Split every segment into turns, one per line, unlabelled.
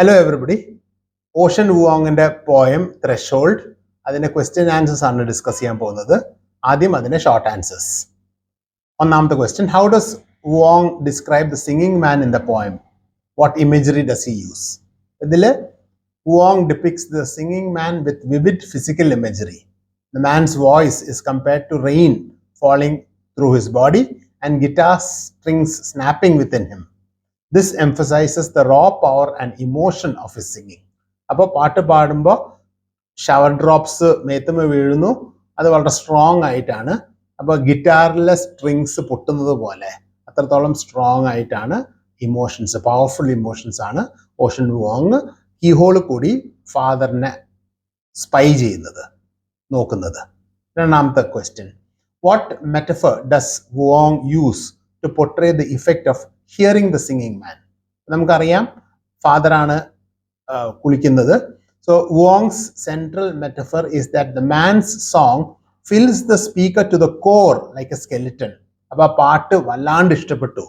Hello everybody. Ocean Vuongന്റെ poem Threshold അതിന്റെ question answers ആണ് discuss ചെയ്യാൻ പോകുന്നത്. ആദ്യം അതിന്റെ ഷോർട്ട് ആൻസേഴ്സ്. ഒന്നാമത്തെ question, how does Vuong describe the singing man in the poem? What imagery does he use? ഇതില് Vuong depicts the singing man with vivid physical imagery. The man's voice is compared to rain falling through his body and guitar strings snapping within him. This emphasizes the raw power and emotion of his singing. അപ്പോൾ പാട്ട് പാടുമ്പോൾ shower drops മേത്തുമ്മ വീഴുന്നു, അത് വളരെ strong ആയിട്ടാണ്. അപ്പോൾ ഗിറ്റാറിലെ strings പൊട്ടുന്നത് പോലെ അത്രത്തോളം സ്ട്രോങ് ആയിട്ടാണ് ഇമോഷൻസ്, പവർഫുൾ ഇമോഷൻസ് ആണ് ഓഷൻ വുഓങ് കീഹോൾ കൂടി ഫാദറിനെ സ്പൈ ചെയ്യുന്നത്, നോക്കുന്നത്. രണ്ടാമത്തെ question, what metaphor does Vuong use to portray the effect of hearing the singing man? നമുക്കറിയാം ഫാദറാണ് കുളിക്കുന്നത്. So Vuong's central metaphor is that the man's song fills the speaker to the core like a skeleton. അപ്പോൾ ആ പാട്ട് വല്ലാണ്ട് ഇഷ്ടപ്പെട്ടു.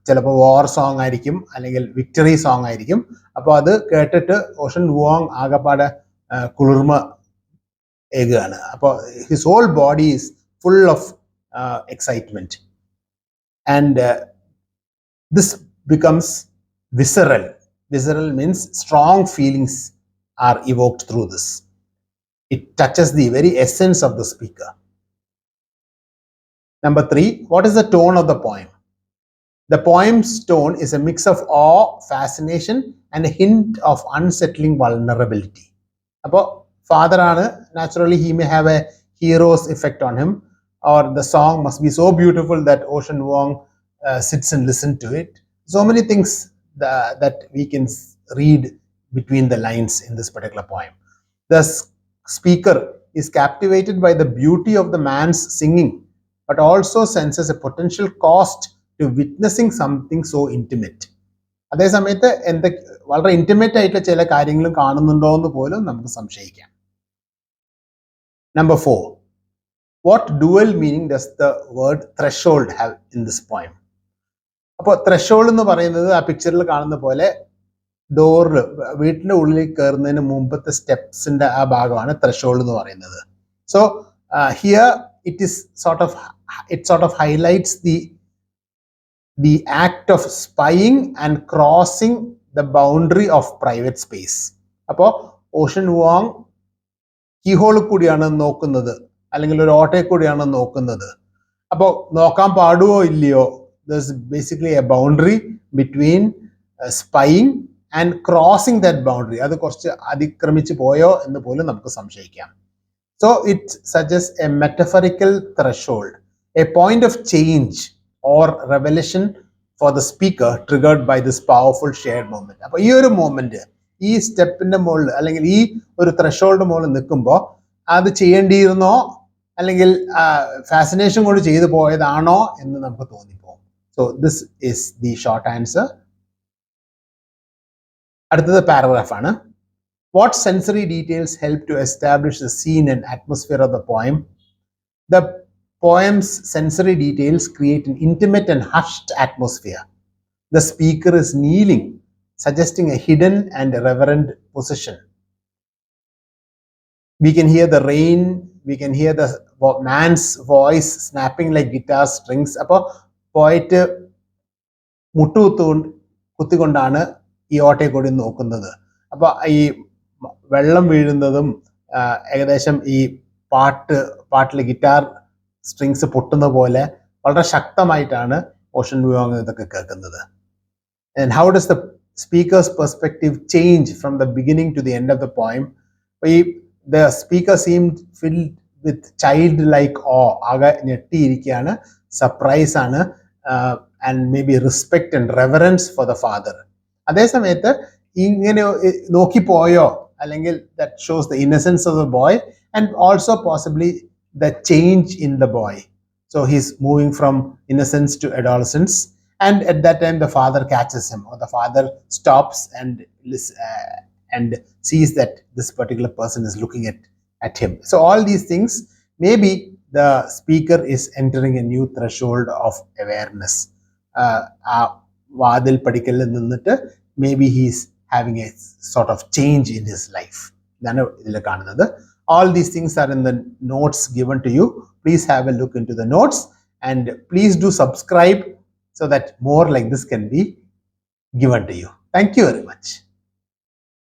ചിലപ്പോൾ വാർ song ആയിരിക്കും, അല്ലെങ്കിൽ വിക്ടറി സോങ് ആയിരിക്കും. അപ്പോൾ അത് കേട്ടിട്ട് ഓഷൻ വുഓങ് ആകെപ്പാടെ കുളിർമ ഏകുകയാണ്. അപ്പോൾ his whole body is full of excitement and this becomes visceral. Visceral means strong feelings are evoked through this. It touches the very essence of the speaker. Number 3, what is the tone of the poem? The poem's tone is a mix of awe, fascination and a hint of unsettling vulnerability. അപ്പോൾ father ആണ്, naturally he may have a hero's effect on him, or the song must be so beautiful that Ocean Vuong sits and listens to it. So many things that we can read between the lines in this particular poem. The speaker is captivated by the beauty of the man's singing, but also senses a potential cost to witnessing something so intimate. അതേസമയത്ത് വളരെ intimate ആയിട്ടുള്ള ചില കാര്യങ്ങളും കാണുന്നുണ്ടോ എന്ന് പോലും നമുക്ക് സംശയിക്കാം. Number 4, what dual meaning does the word threshold have in this poem? അപ്പോൾ ത്രഷോൾഡ് എന്ന് പറയുന്നത് ആ പിക്ചറിൽ കാണുന്ന പോലെ ഡോറിൽ, വീട്ടിൻ്റെ ഉള്ളിൽ കയറുന്നതിന് മുമ്പത്തെ സ്റ്റെപ്സിന്റെ ആ ഭാഗമാണ് ത്രഷോൾഡ് എന്ന് പറയുന്നത്. So here it sort of highlights the act of spying and crossing the boundary of private space. അപ്പോൾ ഓഷൻ വുഓങ് കീഹോൾ കൂടിയാണ് നോക്കുന്നത്, അല്ലെങ്കിൽ ഒരു ഓട്ടയിൽ കൂടിയാണ് നോക്കുന്നത്. അപ്പോൾ നോക്കാൻ പാടുവോ ഇല്ലയോ, there's basically a boundary between spying and crossing that boundary. അത് കുറച്ച് അതിക്രമിച്ച് പോയോ എന്ന് പോലും നമുക്ക് സംശയിക്കാം. So it suggests a metaphorical threshold, a point of change or revelation for the speaker triggered by this powerful shared moment. അപ്പോൾ ഈ ഒരു മൊമെന്റ്, ഈ സ്റ്റെപ്പിന്റെ മുകളിൽ അല്ലെങ്കിൽ ഈ ഒരു ത്രഷോൾഡ് മുകളിൽ നിൽക്കുമ്പോൾ അത് ചെയ്യേണ്ടിയിരുന്നോ അല്ലെങ്കിൽ ഫാസിനേഷൻ കൊണ്ട് ചെയ്തു പോയതാണോ എന്ന് നമുക്ക് തോന്നിപ്പോകും. So this is the short answer. അടുത്തത് പാരഗ്രാഫ് ആണ്. What sensory details help to establish the scene and atmosphere of the poem? The poem's sensory details create an intimate and hushed atmosphere. The speaker is kneeling, suggesting a hidden and reverent position. We can hear the rain, we can hear the man's voice snapping like guitar strings. അപ്പോൾ പോയിട്ട് കുത്തിക്കൊണ്ടാണ് ഈ ഓട്ടയെ കൂടി നോക്കുന്നത്. അപ്പോൾ ഈ വെള്ളം വീഴുന്നതും ഏകദേശം ഈ പാട്ടിൽ ഗിറ്റാർ സ്ട്രിങ്സ് പൊട്ടുന്ന പോലെ വളരെ ശക്തമായിട്ടാണ് ഓഷൻ വുഓങ് ഇതൊക്കെ കേൾക്കുന്നത്. And how does the speaker's perspective change from the beginning to the end of the poem? The speaker seemed filled with childlike awe. ആകെ ഞെട്ടിയിരിക്കുകയാണ്, സർപ്രൈസ് ആണ്, and maybe respect and reverence for the father. അതേസമയത്ത് ഇങ്ങനെ നോക്കിപ്പോയോ, അല്ലെങ്കിൽ that shows the innocence of the boy and also possibly the change in the boy. So he's moving from innocence to adolescence, and at that time the father catches him, or the father stops and sees that this particular person is looking at him. So all these things, maybe the speaker is entering a new threshold of awareness. വാതിൽ പടിക്കലിൽ നിന്നിട്ട് maybe he's having a sort of change in his life. All these things are in the notes given to you. Please have a look into the notes and please do subscribe so that more like this can be given to you. Thank you very much.